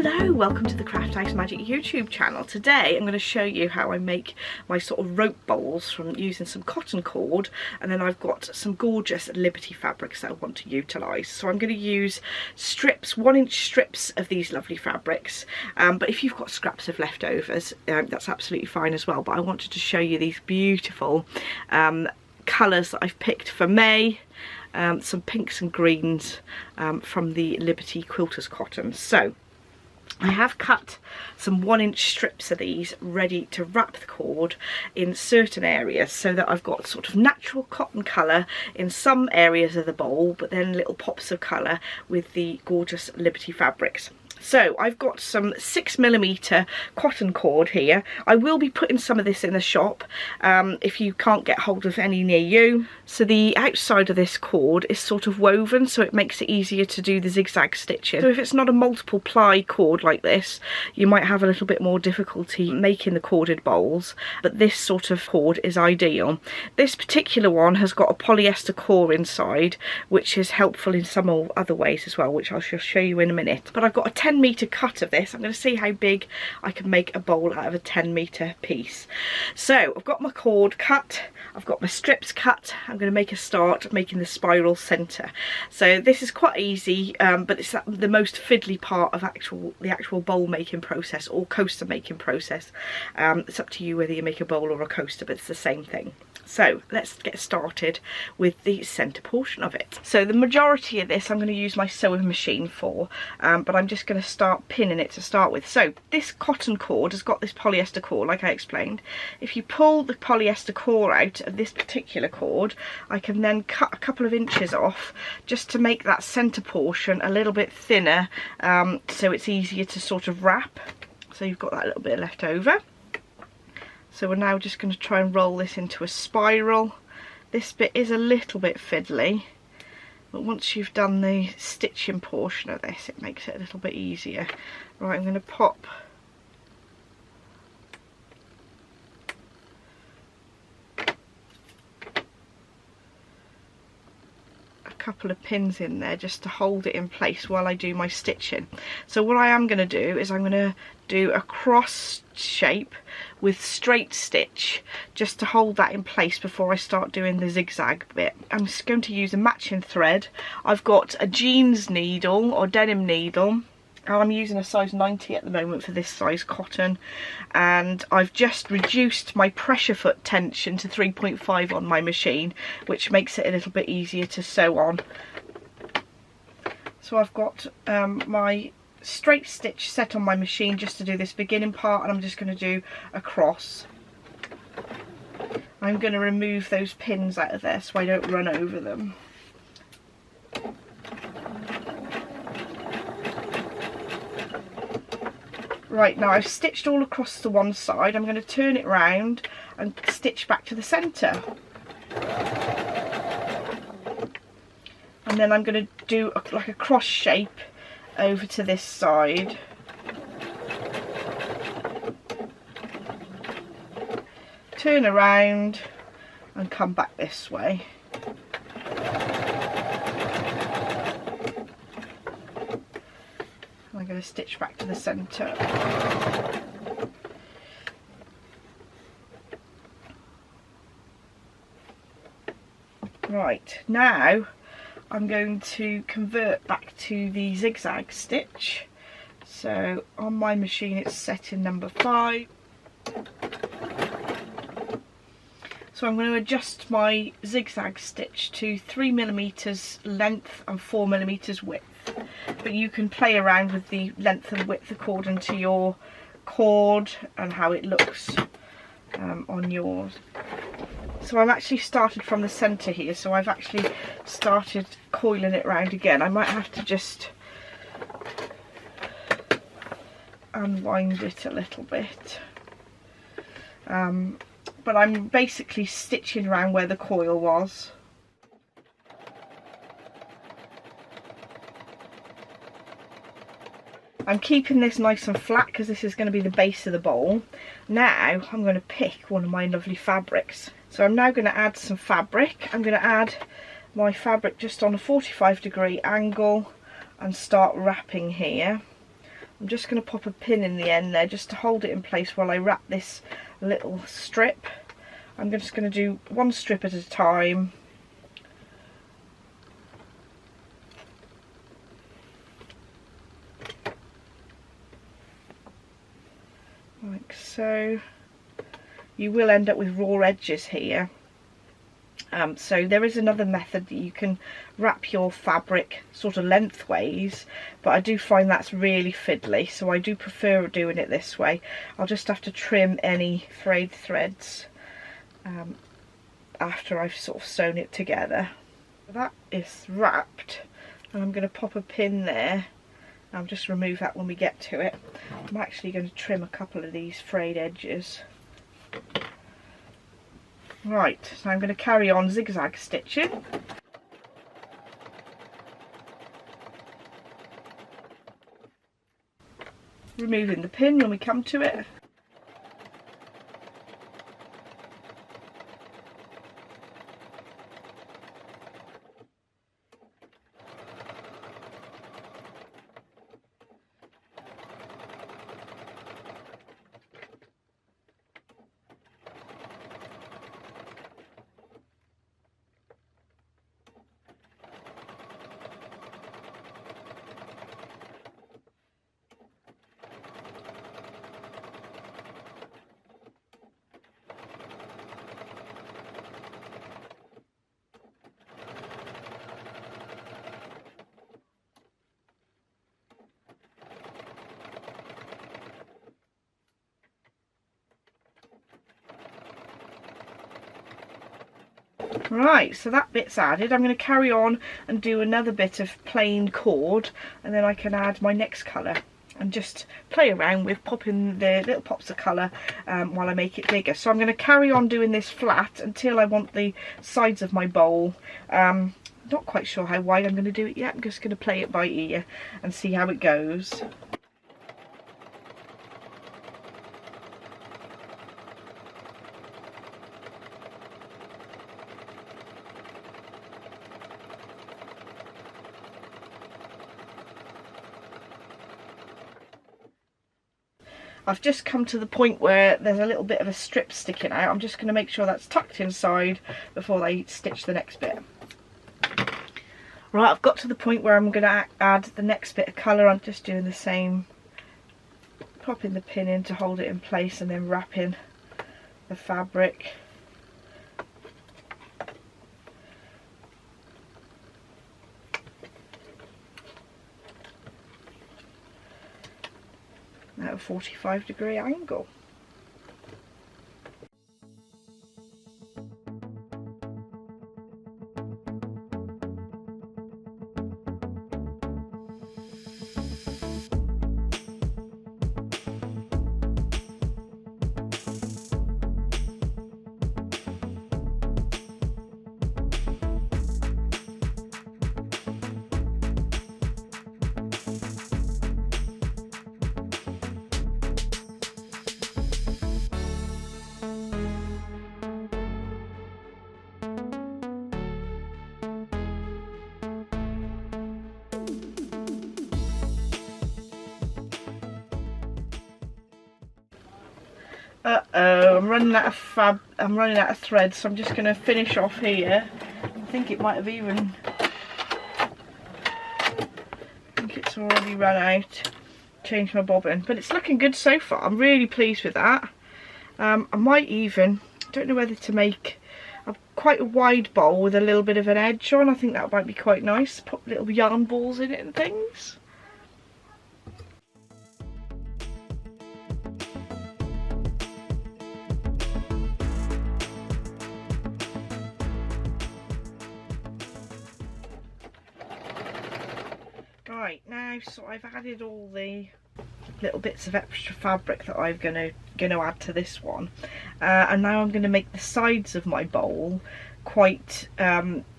Hello, welcome to the Craft House Magic YouTube channel. Today I'm going to show you how I make my sort of rope bowls from using some cotton cord, and then I've got some gorgeous Liberty fabrics that I want to utilise. So I'm going to use strips, 1-inch strips of these lovely fabrics, but if you've got scraps of leftovers, that's absolutely fine as well. But I wanted to show you these beautiful colours that I've picked for May. Some pinks and greens from the Liberty quilters cotton. So I have cut some 1-inch strips of these ready to wrap the cord in certain areas, so that I've got sort of natural cotton colour in some areas of the bowl, but then little pops of colour with the gorgeous Liberty fabrics. So I've got some 6mm cotton cord here. I will be putting some of this in the shop if you can't get hold of any near you. So the outside of this cord is sort of woven, so it makes it easier to do the zigzag stitching. So if it's not a multiple ply cord like this, you might have a little bit more difficulty making the corded bowls, but this sort of cord is ideal. This particular one has got a polyester core inside, which is helpful in some other ways as well, which I shall show you in a minute. But I've got a 10-metre cut of this. I'm going to see how big I can make a bowl out of a 10-metre piece. So I've got my cord cut, I've got my strips cut. I'm going to make a start making the spiral centre. So this is quite easy, but it's the most fiddly part of the actual bowl making process, or coaster making process. It's up to you whether you make a bowl or a coaster, but it's the same thing. So let's get started with the centre portion of it. So the majority of this I'm going to use my sewing machine for, but I'm just going to start pinning it to start with. So this cotton cord has got this polyester core, like I explained. If you pull the polyester core out of this particular cord, I can then cut a couple of inches off just to make that centre portion a little bit thinner, so it's easier to sort of wrap. So you've got that little bit left over. So we're now just going to try and roll this into a spiral. This bit is a little bit fiddly, but once you've done the stitching portion of this, it makes it a little bit easier. Right, I'm going to pop couple of pins in there just to hold it in place while I do my stitching. So what I am going to do is I'm going to do a cross shape with straight stitch just to hold that in place before I start doing the zigzag bit. I'm just going to use a matching thread. I've got a jeans needle or denim needle. I'm using a size 90 at the moment for this size cotton, and I've just reduced my pressure foot tension to 3.5 on my machine, which makes it a little bit easier to sew on. So I've got my straight stitch set on my machine just to do this beginning part, and I'm just going to do a cross. I'm going to remove those pins out of there so I don't run over them. Right, now I've stitched all across to one side. I'm going to turn it round and stitch back to the centre. And then I'm going to do like a cross shape over to this side. Turn around and come back this way. I'm going to stitch back to the centre. Right, now I'm going to convert back to the zigzag stitch. So on my machine it's set in number 5. So I'm going to adjust my zigzag stitch to 3mm length and 4mm width. But you can play around with the length and width according to your cord and how it looks on yours. So I'm actually started from the centre here, so I've actually started coiling it round again. I might have to just unwind it a little bit. But I'm basically stitching around where the coil was. I'm keeping this nice and flat because this is going to be the base of the bowl. Now I'm going to pick one of my lovely fabrics. So I'm now going to add some fabric. I'm going to add my fabric just on a 45-degree angle and start wrapping here. I'm just going to pop a pin in the end there just to hold it in place while I wrap this little strip. I'm just going to do one strip at a time. Like so. You will end up with raw edges here. So there is another method that you can wrap your fabric sort of lengthways, but I do find that's really fiddly, so I do prefer doing it this way. I'll just have to trim any frayed threads after I've sort of sewn it together. That is wrapped, and I'm going to pop a pin there. I'll just remove that when we get to it. I'm actually going to trim a couple of these frayed edges. Right, so I'm going to carry on zigzag stitching. Removing the pin when we come to it. Right, so that bit's added. I'm going to carry on and do another bit of plain cord, and then I can add my next colour and just play around with popping the little pops of colour while I make it bigger. So I'm going to carry on doing this flat until I want the sides of my bowl. Not quite sure how wide I'm going to do it yet. I'm just going to play it by ear and see how it goes. I've just come to the point where there's a little bit of a strip sticking out. I'm just going to make sure that's tucked inside before I stitch the next bit. Right, I've got to the point where I'm going to add the next bit of colour. I'm just doing the same, popping the pin in to hold it in place and then wrapping the fabric. At a 45-degree angle. Uh-oh, I'm running out of thread, so I'm just going to finish off here. I think it might have even... I think it's already run out. Change my bobbin. But it's looking good so far. I'm really pleased with that. I might even... I don't know whether to make quite a wide bowl with a little bit of an edge on. I think that might be quite nice. Put little yarn balls in it and things. Right, now so I've added all the little bits of extra fabric that I'm gonna add to this one, and now I'm gonna make the sides of my bowl quite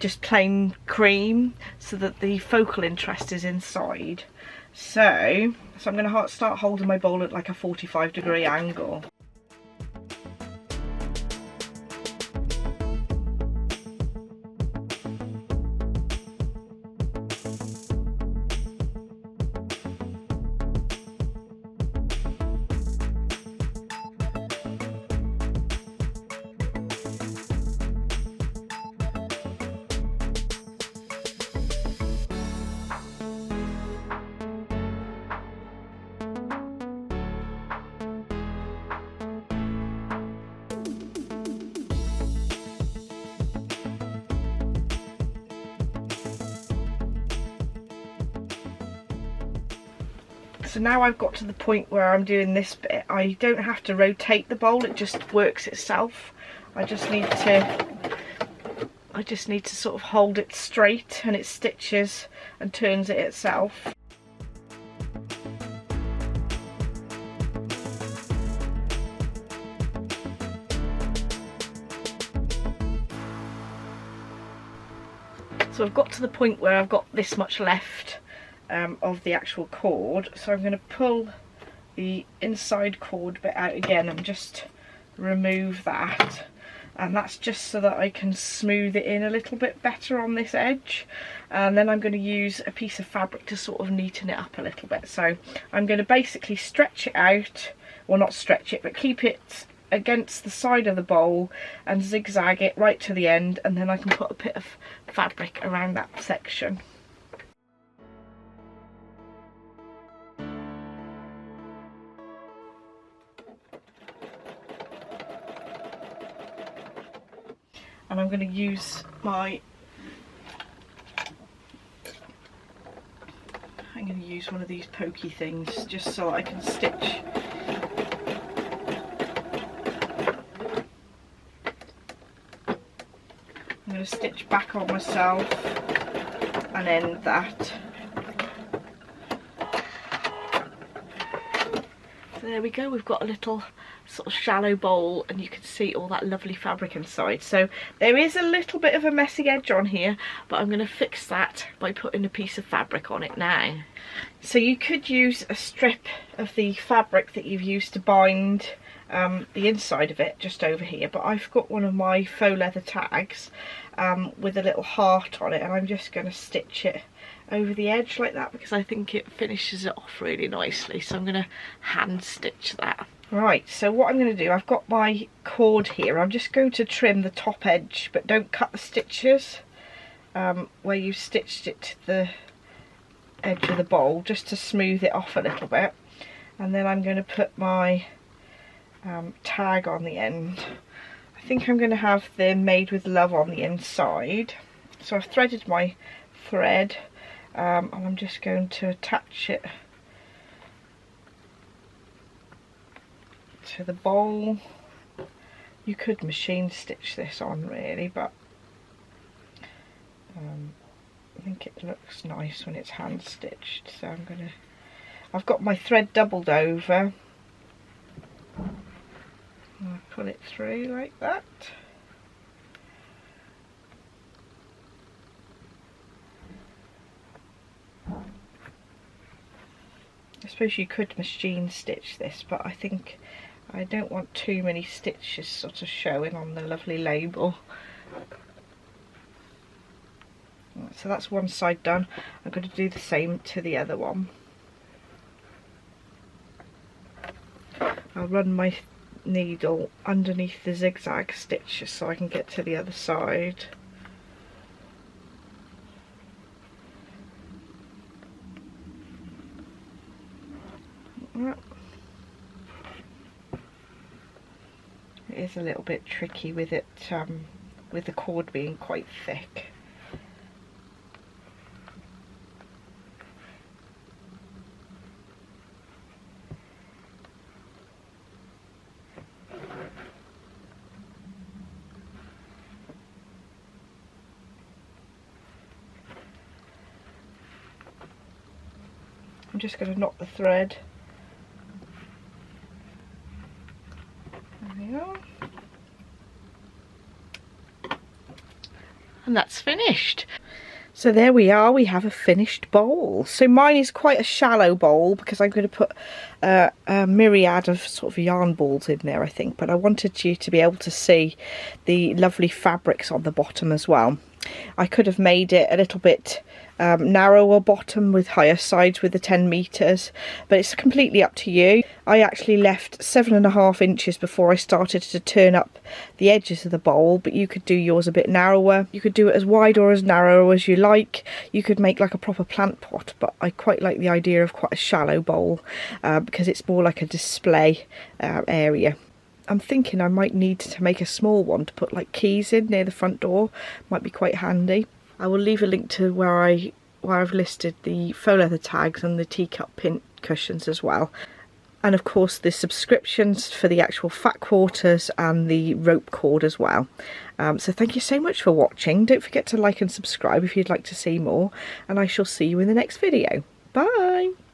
just plain cream so that the focal interest is inside. So I'm gonna start holding my bowl at like a 45-degree angle. So now I've got to the point where I'm doing this bit. I don't have to rotate the bowl, it just works itself. I just need to sort of hold it straight and it stitches and turns it itself. So I've got to the point where I've got this much left of the actual cord, so I'm going to pull the inside cord bit out again and just remove that, and that's just so that I can smooth it in a little bit better on this edge. And then I'm going to use a piece of fabric to sort of neaten it up a little bit. So I'm going to basically stretch it out, well not stretch it, but keep it against the side of the bowl and zigzag it right to the end, and then I can put a bit of fabric around that section. And I'm going to use one of these pokey things just so I can stitch. I'm going to stitch back on myself and end that. So there we go, we've got a little sort of shallow bowl and you can see all that lovely fabric inside. So there is a little bit of a messy edge on here, but I'm going to fix that by putting a piece of fabric on it now. So you could use a strip of the fabric that you've used to bind the inside of it just over here, but I've got one of my faux leather tags with a little heart on it, and I'm just going to stitch it over the edge like that because I think it finishes it off really nicely. So I'm going to hand stitch that. Right, so what I'm going to do, I've got my cord here. I'm just going to trim the top edge, but don't cut the stitches where you stitched it to the edge of the bowl, just to smooth it off a little bit. And then I'm going to put my tag on the end. I think I'm going to have the Made with Love on the inside. So I've threaded my thread and I'm just going to attach it to the bowl. You could machine stitch this on really, but I think it looks nice when it's hand stitched. So I've got my thread doubled over. I'll pull it through like that. I suppose you could machine stitch this, but I think I don't want too many stitches sort of showing on the lovely label. So that's one side done. I'm going to do the same to the other one. I'll run my needle underneath the zigzag stitches so I can get to the other side. It is a little bit tricky with it, with the cord being quite thick. I'm just going to knot the thread. There we go. And that's finished. So there we are, we have a finished bowl. So mine is quite a shallow bowl because I'm going to put a myriad of sort of yarn balls in there, I think, but I wanted you to be able to see the lovely fabrics on the bottom as well. I could have made it a little bit narrower bottom with higher sides with the 10 meters, but it's completely up to you. I actually left 7.5 inches before I started to turn up the edges of the bowl, but you could do yours a bit narrower. You could do it as wide or as narrow as you like. You could make like a proper plant pot, but I quite like the idea of quite a shallow bowl because it's more like a display area. I'm thinking I might need to make a small one to put like keys in near the front door. Might be quite handy. I will leave a link to where I where I've listed the faux leather tags and the teacup pin cushions as well. And of course the subscriptions for the actual fat quarters and the rope cord as well. So thank you so much for watching. Don't forget to like and subscribe if you'd like to see more, and I shall see you in the next video. Bye!